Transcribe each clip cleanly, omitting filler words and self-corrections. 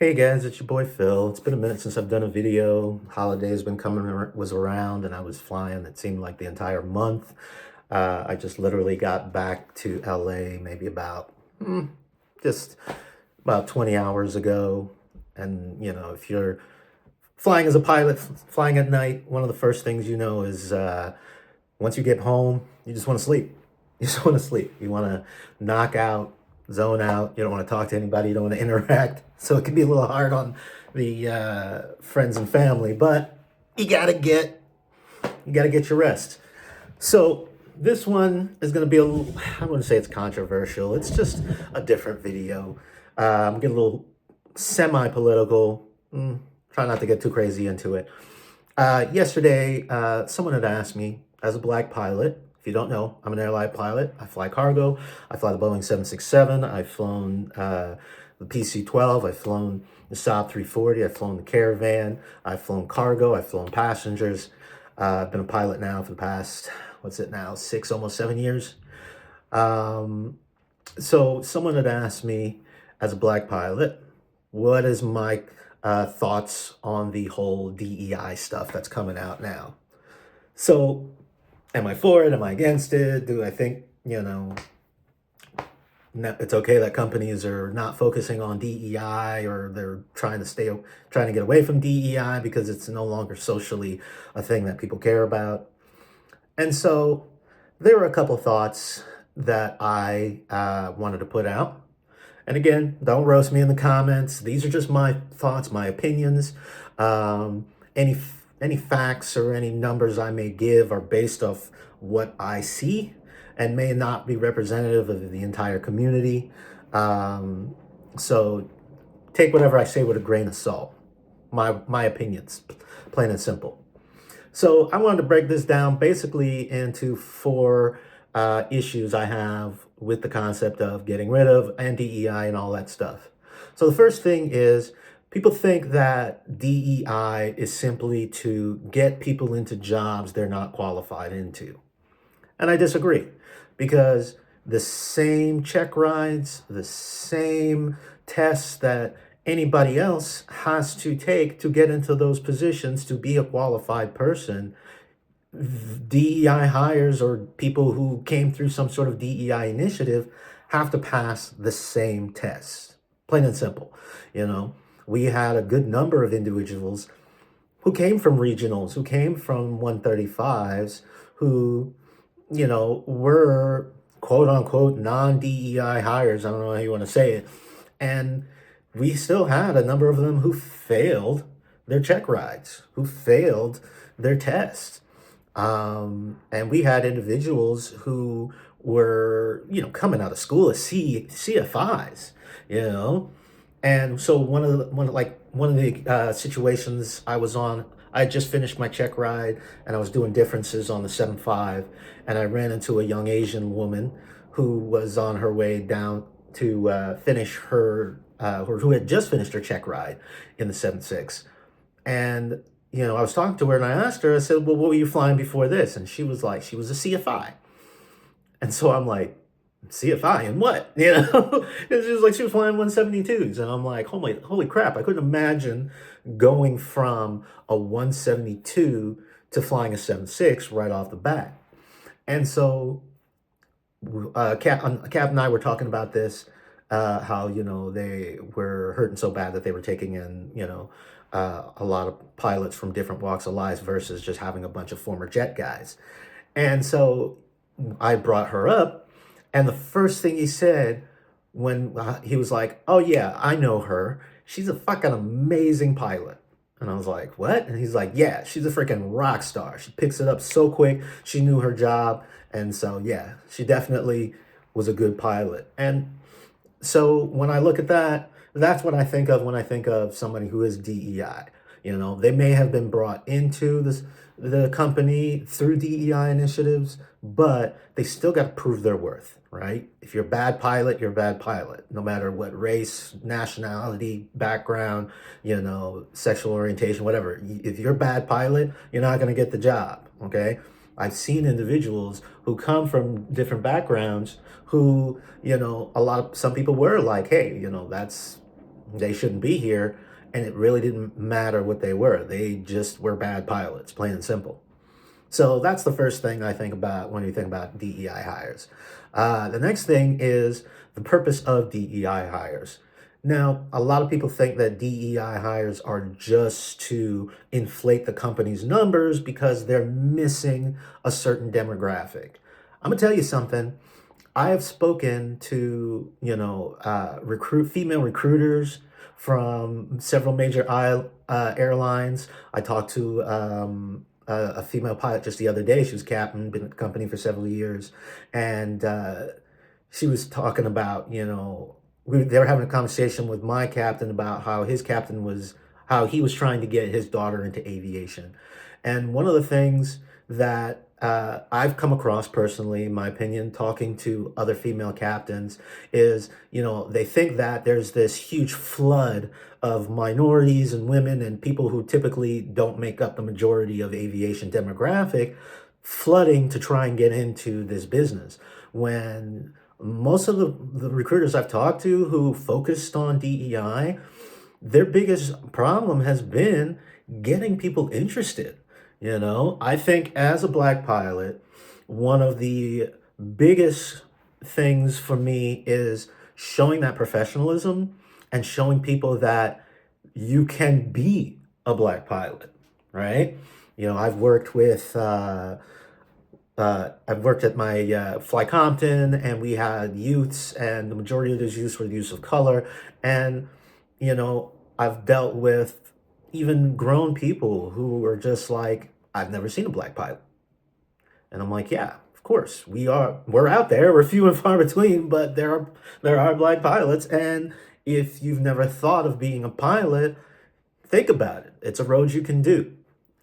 Hey guys, it's your boy Phil. It's been a minute since I've done a video. Holidays been was around, and I was flying. It seemed like the entire month. I just literally got back to LA maybe about just about 20 hours ago. And if you're flying as a pilot, flying at night, one of the first things you know is once you get home, you just want to sleep. You just want to sleep. You want to knock out, zone out. You don't want to talk to anybody. You don't want to interact. So it can be a little hard on the friends and family, but you gotta get your rest. So this one is going to be I wouldn't say it's controversial. It's just a different video. I'm getting a little semi-political. Try not to get too crazy into it. Yesterday, someone had asked me, as a black pilot, if you don't know, I'm an airline pilot. I fly cargo. I fly the Boeing 767. I've flown the PC-12. I've flown the Saab 340. I've flown the Caravan. I've flown cargo. I've flown passengers. I've been a pilot now for the past, what's it now, 6, almost 7 years. So someone had asked me, as a black pilot, what is my thoughts on the whole DEI stuff that's coming out now? So am I for it? Am I against it? Do I think, it's okay that companies are not focusing on DEI, or they're trying to get away from DEI because it's no longer socially a thing that people care about? And so there were a couple thoughts that I wanted to put out. And again, don't roast me in the comments. These are just my thoughts, my opinions. Any facts or any numbers I may give are based off what I see and may not be representative of the entire community. So take whatever I say with a grain of salt. My opinions, plain and simple. So I wanted to break this down basically into 4 issues I have with the concept of getting rid of and DEI and all that stuff. So the first thing is, people think that DEI is simply to get people into jobs they're not qualified into. And I disagree, because the same check rides, the same tests that anybody else has to take to get into those positions to be a qualified person, DEI hires or people who came through some sort of DEI initiative have to pass the same test. Plain and simple. We had a good number of individuals who came from regionals, who came from 135s, who, were quote unquote non-DEI hires. I don't know how you want to say it. And we still had a number of them who failed their check rides, who failed their tests. And we had individuals who were, coming out of school as CFIs, And so one of the situations I was on, I had just finished my check ride and I was doing differences on the 7.5, and I ran into a young Asian woman who was on her way down to finish who had just finished her check ride in the 7.6. And I was talking to her and I asked her, I said, well, what were you flying before this? And she was like, she was a CFI. And so I'm like, CFI and what? And she was like, she was flying 172s. And I'm like, holy crap, I couldn't imagine going from a 172 to flying a 7.6 right off the bat. And so Cap and I were talking about this, how, they were hurting so bad that they were taking in, a lot of pilots from different walks of life versus just having a bunch of former jet guys. And so I brought her up, and the first thing he said when he was like, oh yeah, I know her. She's a fucking amazing pilot. And I was like, what? And he's like, yeah, she's a freaking rock star. She picks it up so quick. She knew her job. And so, yeah, she definitely was a good pilot. And so when I look at that, that's what I think of when I think of somebody who is DEI. They may have been brought into the company through DEI initiatives, but they still got to prove their worth, right? If you're a bad pilot, you're a bad pilot, no matter what race, nationality, background, sexual orientation, whatever. If you're a bad pilot, you're not going to get the job, okay? I've seen individuals who come from different backgrounds who, some people were like, hey, They shouldn't be here. And it really didn't matter what they were. They just were bad pilots, plain and simple. So that's the first thing I think about when you think about DEI hires. The next thing is the purpose of DEI hires. Now, a lot of people think that DEI hires are just to inflate the company's numbers because they're missing a certain demographic. I'm gonna tell you something. I have spoken to, female recruiters from several major airlines. I talked to a female pilot just the other day. She was captain, been at the company for several years, and she was talking about, they were having a conversation with my captain about how he was trying to get his daughter into aviation. And one of the things that I've come across personally, in my opinion, talking to other female captains, is, they think that there's this huge flood of minorities and women and people who typically don't make up the majority of aviation demographic flooding to try and get into this business. When most of the recruiters I've talked to who focused on DEI, their biggest problem has been getting people interested. I think as a black pilot, one of the biggest things for me is showing that professionalism and showing people that you can be a black pilot, right? I've worked with I've worked at my Fly Compton, and we had youths, and the majority of those youths were the youths of color. And, I've dealt with even grown people who were just like, I've never seen a black pilot. And I'm like, yeah, of course, we're out there, we're few and far between, but there are black pilots. And if you've never thought of being a pilot, think about it. It's a road you can do.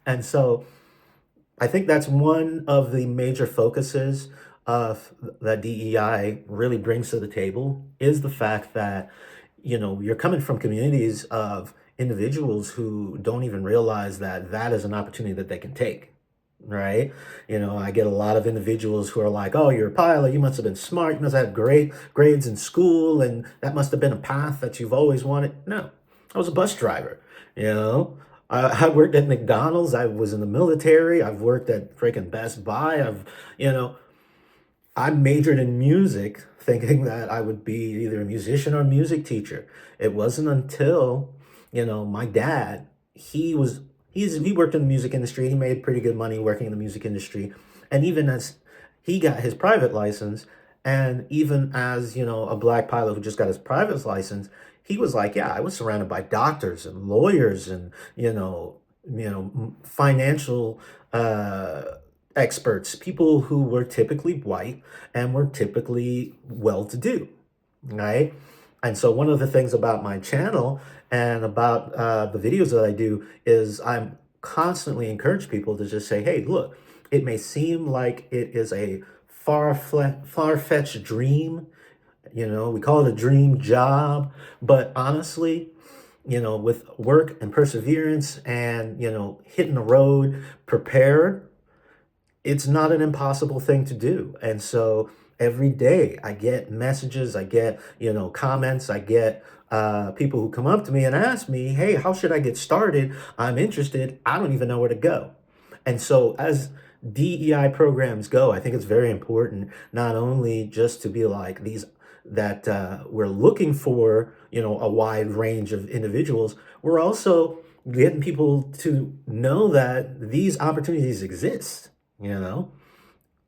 And so I think that's one of the major focuses of that DEI really brings to the table, is the fact that, you're coming from communities of individuals who don't even realize that that is an opportunity that they can take, right? I get a lot of individuals who are like, oh, you're a pilot, you must have been smart, you must have had great grades in school, and that must have been a path that you've always wanted. No, I was a bus driver, you know? I worked at McDonald's. I was in the military. I've worked at freaking Best Buy. You know, I majored in music thinking that I would be either a musician or a music teacher. It wasn't until, my dad, he worked in the music industry. He made pretty good money working in the music industry. And even as he got his private license, and even as, a black pilot who just got his private license, he was like, yeah, I was surrounded by doctors and lawyers and, financial experts, people who were typically white and were typically well-to-do, right? And so one of the things about my channel and about the videos that I do is I'm constantly encourage people to just say, hey, look, it may seem like it is a far-fetched dream. We call it a dream job, but honestly, with work and perseverance and, hitting the road prepared, it's not an impossible thing to do. And so every day I get messages, I get, comments, I get people who come up to me and ask me, hey, how should I get started? I'm interested. I don't even know where to go. And so as DEI programs go, I think it's very important not only just to be like these that we're looking for, a wide range of individuals. We're also getting people to know that these opportunities exist.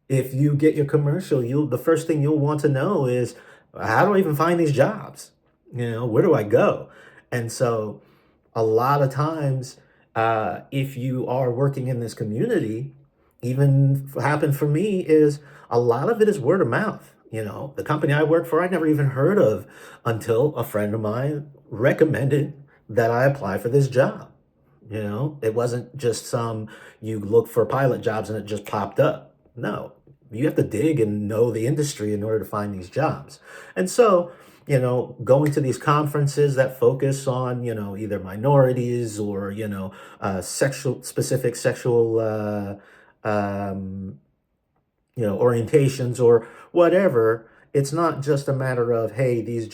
If you get your commercial, the first thing you'll want to know is, how do I even find these jobs? Where do I go? And so a lot of times, if you are working in this community, even happened for me is a lot of it is word of mouth. The company I work for, I never even heard of until a friend of mine recommended that I apply for this job. It wasn't just you look for pilot jobs and it just popped up. No, you have to dig and know the industry in order to find these jobs. And so, going to these conferences that focus on, either minorities or, specific sexual, orientations or whatever, it's not just a matter of, hey, these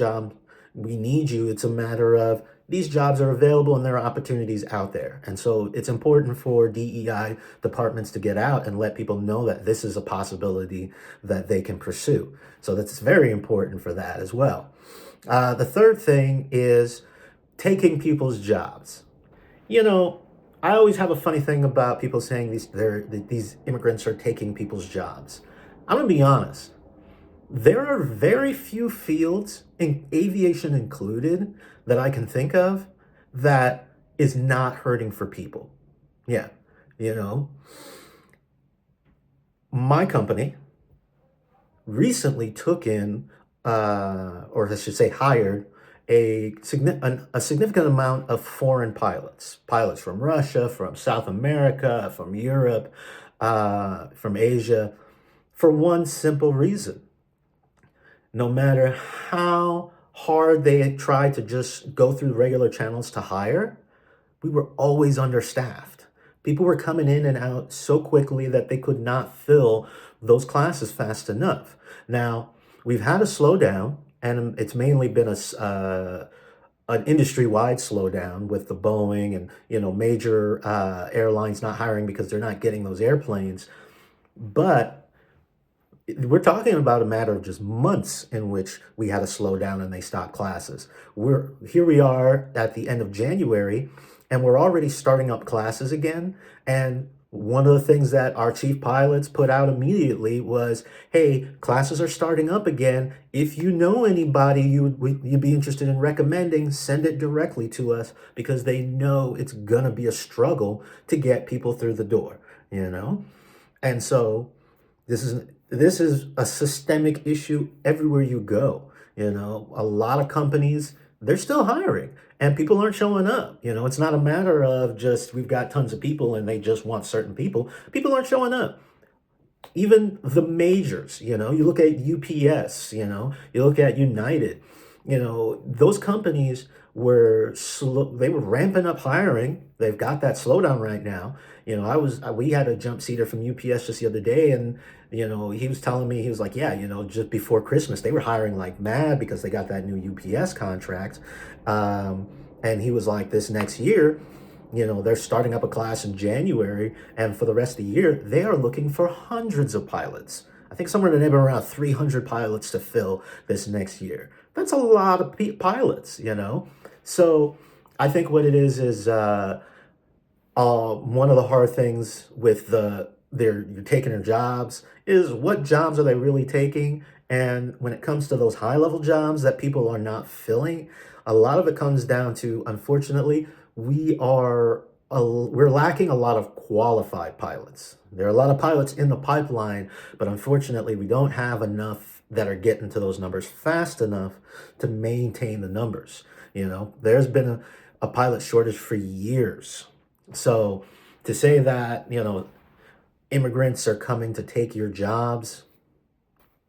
we need you. It's a matter of these jobs are available and there are opportunities out there. And so it's important for DEI departments to get out and let people know that this is a possibility that they can pursue. So that's very important for that as well. The third thing is taking people's jobs. You know, I always have a funny thing about people saying these immigrants are taking people's jobs. I'm gonna be honest. There are very few fields, in aviation included, that I can think of that is not hurting for people. Yeah, you know, my company recently took in, or I should say, hired a significant amount of foreign pilots from Russia, from South America, from Europe, from Asia, for one simple reason. No matter how hard they had tried to just go through regular channels to hire, we were always understaffed. People were coming in and out so quickly that they could not fill those classes fast enough. Now, we've had a slowdown, and it's mainly been an industry-wide slowdown with the Boeing and major airlines not hiring because they're not getting those airplanes. But we're talking about a matter of just months in which we had a slowdown and they stopped classes. We are at the end of January, and we're already starting up classes again. And one of the things that our chief pilots put out immediately was, hey, classes are starting up again. If you know anybody you'd be interested in recommending, send it directly to us, because they know it's gonna be a struggle to get people through the door, And so this is a systemic issue everywhere you go. A lot of companies, they're still hiring and people aren't showing up. It's not a matter of just we've got tons of people and they just want certain people. People aren't showing up. Even the majors, you look at UPS, you look at United, those companies were slow, they were ramping up hiring. They've got that slowdown right now. We had a jump seater from UPS just the other day, and he was telling me, he was like, yeah, just before Christmas they were hiring like mad because they got that new UPS contract. And he was like, this next year, they're starting up a class in January, and for the rest of the year, they are looking for hundreds of pilots. I think somewhere in the neighborhood around 300 pilots to fill this next year. That's a lot of pilots, So I think what it is one of the hard things with you're taking their jobs is what jobs are they really taking? And when it comes to those high level jobs that people are not filling, a lot of it comes down to, unfortunately, we're lacking a lot of qualified pilots. There are a lot of pilots in the pipeline, but unfortunately, we don't have enough that are getting to those numbers fast enough to maintain the numbers. There's been a pilot shortage for years. So to say that, immigrants are coming to take your jobs,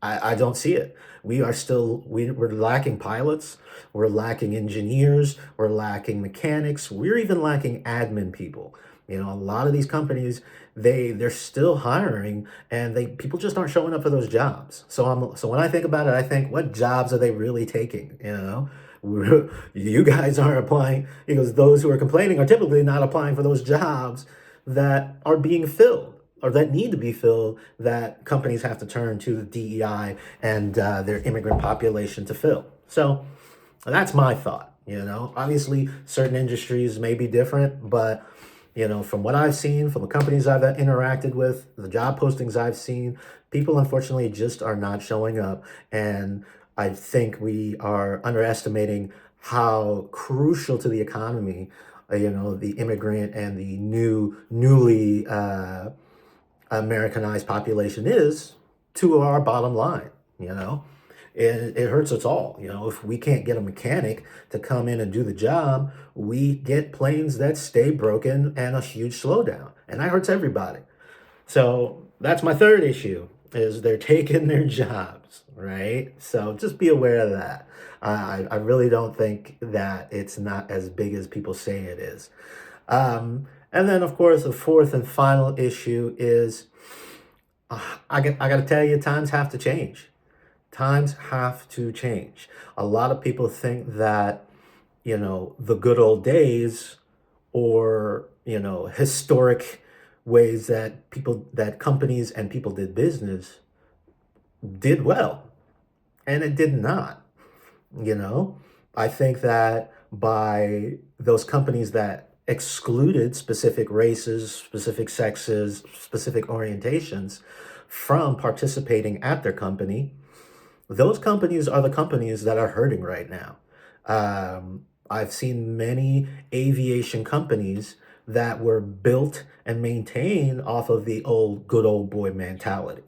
I don't see it. We're lacking pilots, we're lacking engineers, we're lacking mechanics, we're even lacking admin people. A lot of these companies, they're still hiring, and people just aren't showing up for those jobs. So when I think about it, I think, what jobs are they really taking? You guys aren't applying, because those who are complaining are typically not applying for those jobs that are being filled, or that need to be filled, that companies have to turn to the DEI and their immigrant population to fill. So that's my thought. Obviously certain industries may be different, but from what I've seen, from the companies I've interacted with, the job postings I've seen, people unfortunately just are not showing up. And I think we are underestimating how crucial to the economy, the immigrant and the newly Americanized population is to our bottom line. It hurts us all. If we can't get a mechanic to come in and do the job, we get planes that stay broken and a huge slowdown, and that hurts everybody. So that's my third issue, is they're taking their jobs, right? So just be aware of that. I really don't think that it's not as big as people say it is. And then, of course, the fourth and final issue is, I got to tell you, times have to change. Times have to change. A lot of people think that, the good old days or, historic ways that companies and people did business did well, and it did not. You know, I think that by those companies that excluded specific races, specific sexes, specific orientations from participating at their company, those companies are the companies that are hurting right now. I've seen many aviation companies that were built and maintained off of the old good old boy mentality,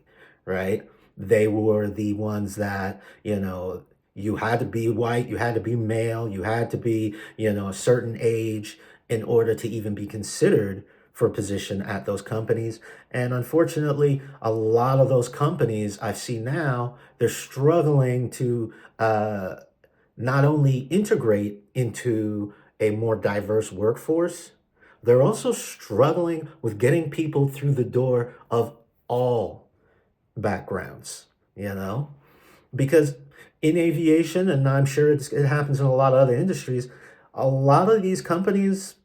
right? They were the ones that, you had to be white, you had to be male, you had to be, a certain age in order to even be considered for a position at those companies. And unfortunately, a lot of those companies I've seen now, they're struggling to not only integrate into a more diverse workforce, they're also struggling with getting people through the door of all backgrounds, you know? Because in aviation, and I'm sure it happens in a lot of other industries, a lot of these companies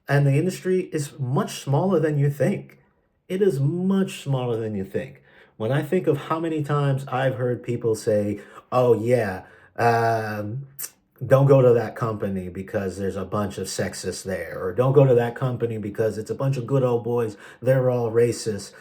and the industry is much smaller than you think. It is much smaller than you think. When I think of how many times I've heard people say, oh, yeah, um, don't go to that company because there's a bunch of sexists there, or don't go to that company because it's a bunch of good old boys, they're all racist,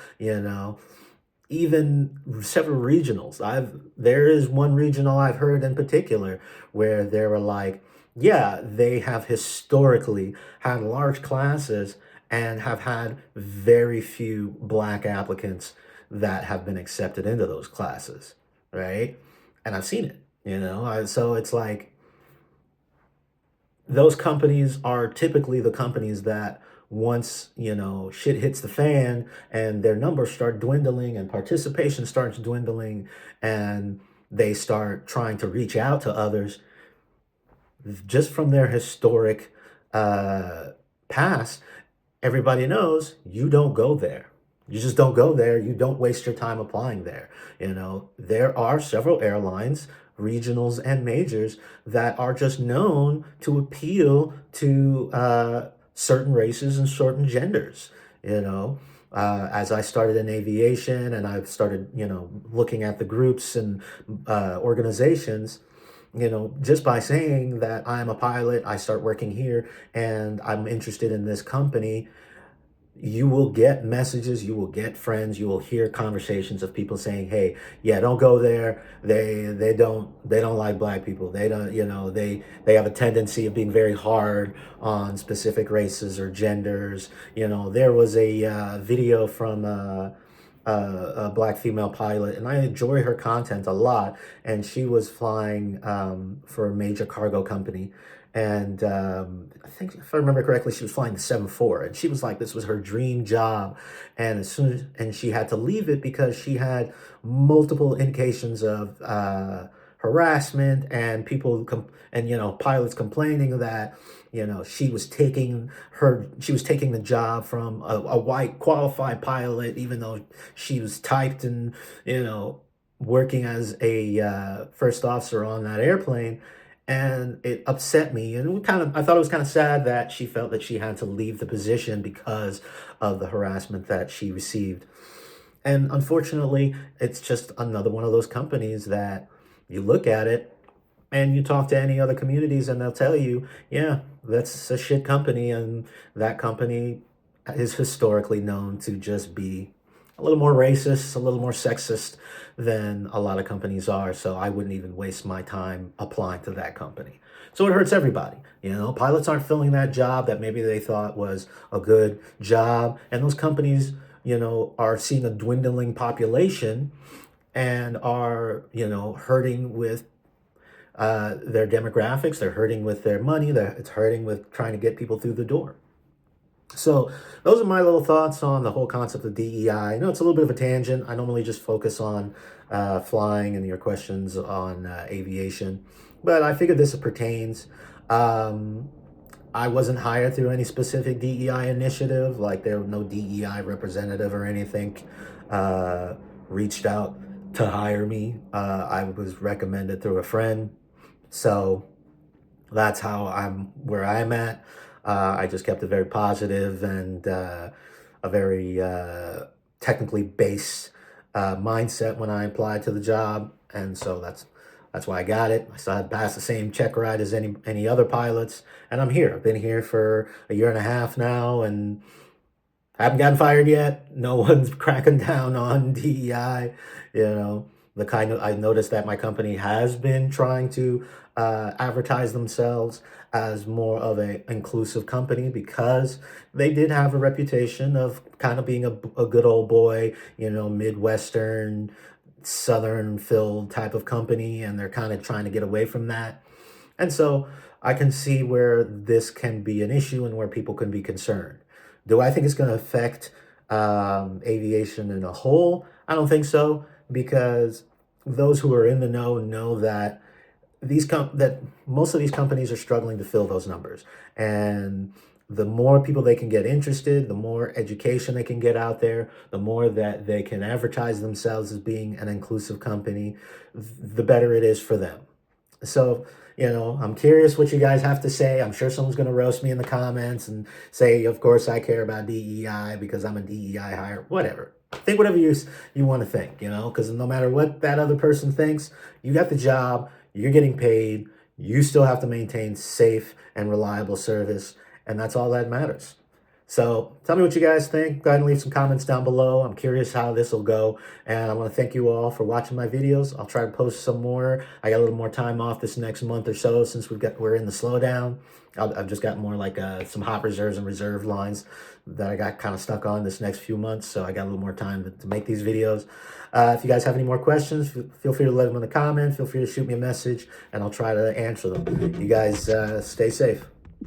even several regionals. There is one regional I've heard in particular where they were like, yeah, they have historically had large classes and have had very few black applicants that have been accepted into those classes, right? And I've seen it, so it's like those companies are typically the companies that once, shit hits the fan and their numbers start dwindling and participation starts dwindling and they start trying to reach out to others just from their historic uh, past, everybody knows you don't go there. You just don't go there. You don't waste your time applying there. There are several airlines, regionals and majors, that are just known to appeal to certain races and certain genders. As I started in aviation and I've started, looking at the groups and organizations, just by saying that I'm a pilot, I start working here and I'm interested in this company, you will get messages, you will get friends, you will hear conversations of people saying, "Hey, yeah, don't go there. They don't like black people. They don't, they have a tendency of being very hard on specific races or genders." There was a video from a black female pilot, and I enjoy her content a lot. And she was flying for a major cargo company, and I think if I remember correctly, she was flying the 747, and she was like, this was her dream job. And and she had to leave it because she had multiple indications of harassment and and pilots complaining that she was taking the job from a white qualified pilot, even though she was typed and working as a first officer on that airplane. And it upset me, and I thought it was kind of sad that she felt that she had to leave the position because of the harassment that she received. And unfortunately, it's just another one of those companies that you look at it and you talk to any other communities and they'll tell you, yeah, that's a shit company. And that company is historically known to just be a little more racist, a little more sexist than a lot of companies are. So I wouldn't even waste my time applying to that company. So it hurts everybody. Pilots aren't filling that job that maybe they thought was a good job. And those companies, are seeing a dwindling population and are, hurting with their demographics. They're hurting with their money. It's hurting with trying to get people through the door. So those are my little thoughts on the whole concept of DEI. I know it's a little bit of a tangent. I normally just focus on flying and your questions on aviation, but I figured this pertains. Um, I wasn't hired through any specific DEI initiative, like there were no DEI representative or anything reached out to hire me. I was recommended through a friend. So that's how I'm where I'm at. I just kept it very positive and a very technically based mindset when I applied to the job, and so that's why I got it. I still had passed the same check ride as any other pilots, and I'm here. I've been here for a year and a half now, and I haven't gotten fired yet. No one's cracking down on DEI. You know, the kind of I noticed that my company has been trying to advertise themselves as more of an inclusive company because they did have a reputation of kind of being a good old boy, Midwestern, Southern filled type of company, and they're kind of trying to get away from that. And so I can see where this can be an issue and where people can be concerned. Do I think it's going to affect aviation in a whole? I don't think so, because those who are in the know that that most of these companies are struggling to fill those numbers, and the more people they can get interested, the more education they can get out there, the more that they can advertise themselves as being an inclusive company, the better it is for them. So, I'm curious what you guys have to say. I'm sure someone's going to roast me in the comments and say, of course, I care about DEI because I'm a DEI hire. Whatever. Think whatever you want to think, because no matter what that other person thinks, you got the job, you're getting paid, you still have to maintain safe and reliable service, and that's all that matters. So tell me what you guys think. Go ahead and leave some comments down below. I'm curious how this will go. And I want to thank you all for watching my videos. I'll try to post some more. I got a little more time off this next month or so since we're in the slowdown. I've just got more like some hot reserves and reserve lines that I got kind of stuck on this next few months. So I got a little more time to make these videos. If you guys have any more questions, feel free to leave them in the comments. Feel free to shoot me a message and I'll try to answer them. You guys stay safe.